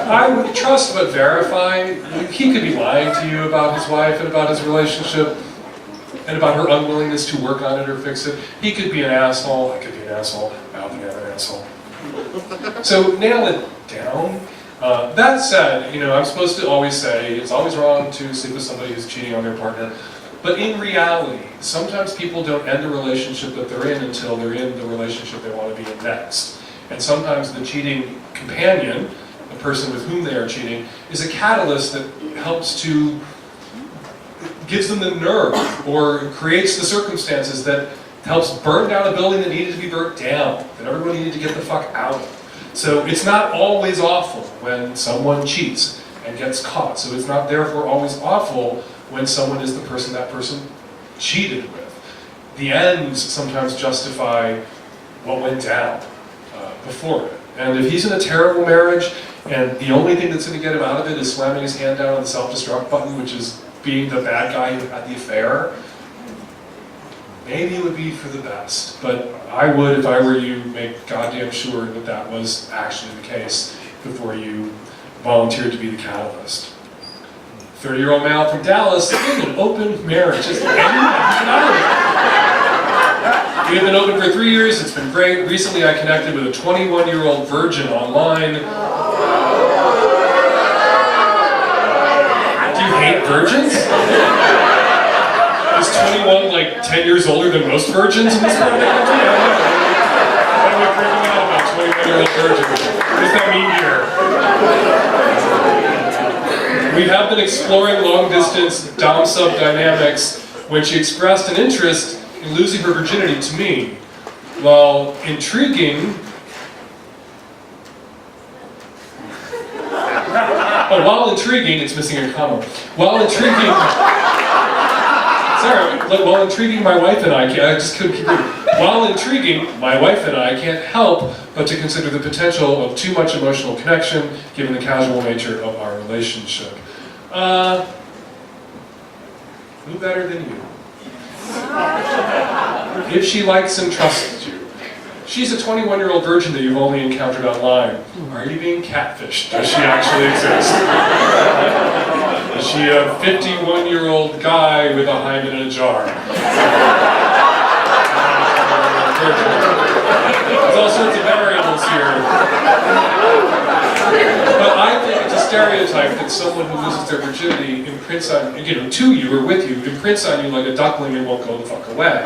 I would trust but verify. He could be lying to you about his wife and about his relationship and about her unwillingness to work on it or fix it. He could be an asshole. I could be an asshole. I'll be an asshole. So nail it down. That said, I'm supposed to always say it's always wrong to sleep with somebody who's cheating on their partner. But in reality, sometimes people don't end a relationship that they're in until they're in the relationship they want to be in next. And sometimes the cheating companion, the person with whom they are cheating, is a catalyst that helps to, gives them the nerve or creates the circumstances that helps burn down a building that needed to be burnt down, that everybody needed to get the fuck out of. So it's not always awful when someone cheats and gets caught. So it's not therefore always awful when someone is the person that person cheated with. The ends sometimes justify what went down before it. And if he's in a terrible marriage and the only thing that's going to get him out of it is slamming his hand down on the self-destruct button, which is being the bad guy who had the affair, maybe it would be for the best. But I would, if I were you, make goddamn sure that that was actually the case before you volunteered to be the catalyst. 30-year-old male from Dallas in an open marriage. We have been open for 3 years. It's been great. Recently, I connected with a 21-year-old virgin online. Do you hate virgins? Is 21 like 10 years older than most virgins in this part of the country? I don't know. Why am I freaking out about 21-year-old virgins? What does that mean here? We have been exploring long-distance dom-sub dynamics when she expressed an interest in losing her virginity to me. While intriguing, it's missing a comma. While intriguing, my wife and I can't help but to consider the potential of too much emotional connection given the casual nature of our relationship. Who better than you? If she likes and trusts you. She's a 21-year-old virgin that you've only encountered online. Are you being catfished? Does she actually exist? Is she a 51-year-old guy with a hymen in a jar? There's all sorts of variables here. But I think it's a stereotype that someone who loses their virginity imprints on, to you or with you, imprints on you like a duckling and won't go the fuck away.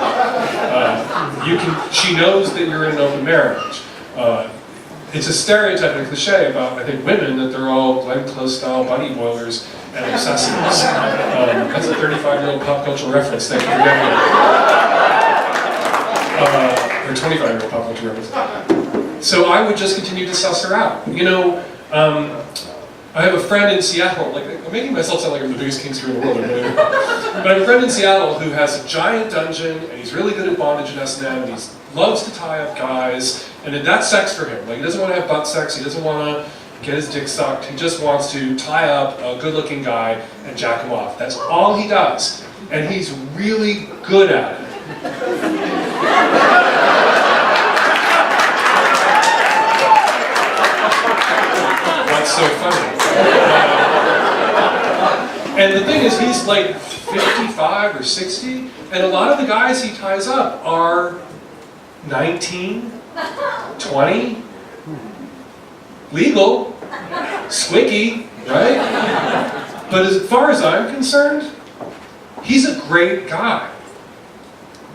She knows that you're in an open marriage. It's a stereotype and a cliche about, I think, women, that they're all Glenn Close-style bunny boilers and obsessives. That's a 35-year-old pop culture reference, thank you for getting it. Or 25-year-old pop culture reference. So I would just continue to suss her out. I have a friend in Seattle, I'm making myself sound like I'm the biggest kingster in the world, but I have a friend in Seattle who has a giant dungeon, and he's really good at bondage and S&M, and he loves to tie up guys, and that's sex for him. He doesn't want to have butt sex, he doesn't want to get his dick sucked, he just wants to tie up a good-looking guy and jack him off. That's all he does, and he's really good at it. What's so funny? And the thing is, he's like 55 or 60, and a lot of the guys he ties up are 19, 20, legal, squicky, right? But as far as I'm concerned, he's a great guy.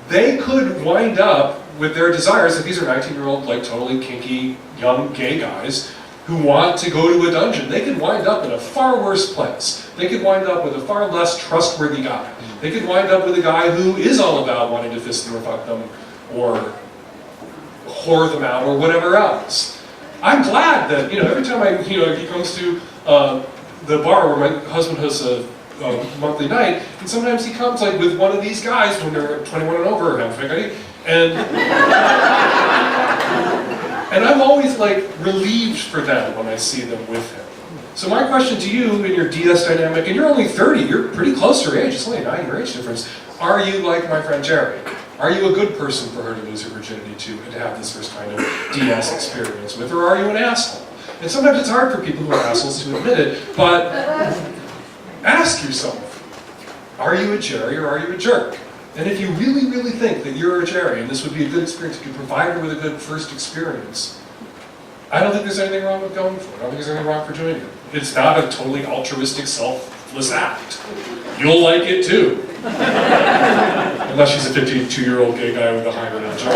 They could wind up with their desires, if these are 19-year-old, totally kinky, young gay guys, who want to go to a dungeon, they could wind up in a far worse place. They could wind up with a far less trustworthy guy. They could wind up with a guy who is all about wanting to fist them or fuck them, or whore them out, or whatever else. I'm glad that, every time he comes to the bar where my husband hosts a monthly night, and sometimes he comes with one of these guys when they're 21 and over, and have a and I'm always relieved for them when I see them with him. So my question to you in your DS dynamic, and you're only 30, you're pretty close to her age, it's only a 9-year age difference. Are you like my friend Jerry? Are you a good person for her to lose her virginity to and to have this first kind of DS experience with, or are you an asshole? And sometimes it's hard for people who are assholes to admit it, but ask yourself, are you a Jerry or are you a jerk? And if you really, really think that you're a Jerry, and this would be a good experience, if you provide her with a good first experience, I don't think there's anything wrong with going for it. I don't think there's anything wrong for doing it. It's not a totally altruistic, selfless act. You'll like it too. Unless she's a 52-year-old gay guy with a high-end job.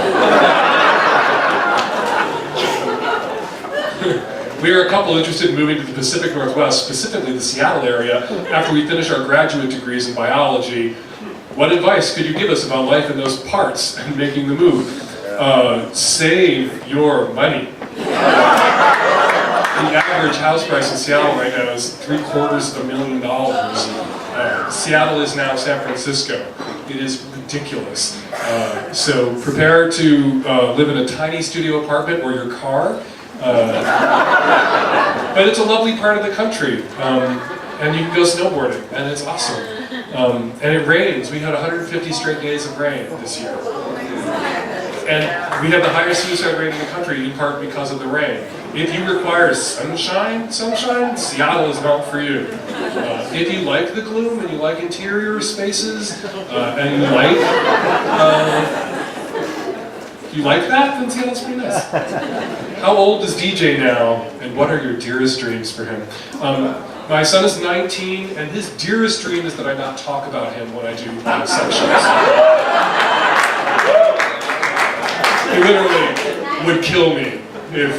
We are a couple interested in moving to the Pacific Northwest, specifically the Seattle area, after we finish our graduate degrees in biology. What advice could you give us about life in those parts and making the move? Save your money. The average house price in Seattle right now is $750,000. Seattle is now San Francisco. It is ridiculous. So prepare to live in a tiny studio apartment or your car. But it's a lovely part of the country. And you can go snowboarding, and it's awesome. And it rains. We had 150 straight days of rain this year. And we have the highest suicide rate in the country, in part because of the rain. If you require sunshine, Seattle is not for you. If you like the gloom and you like interior spaces, and you like that, then Seattle's pretty nice. How old is DJ now, and what are your dearest dreams for him? My son is 19, and his dearest dream is that I not talk about him when I do live sections. He literally would kill me if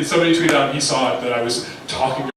somebody tweeted out and he saw it that I was talking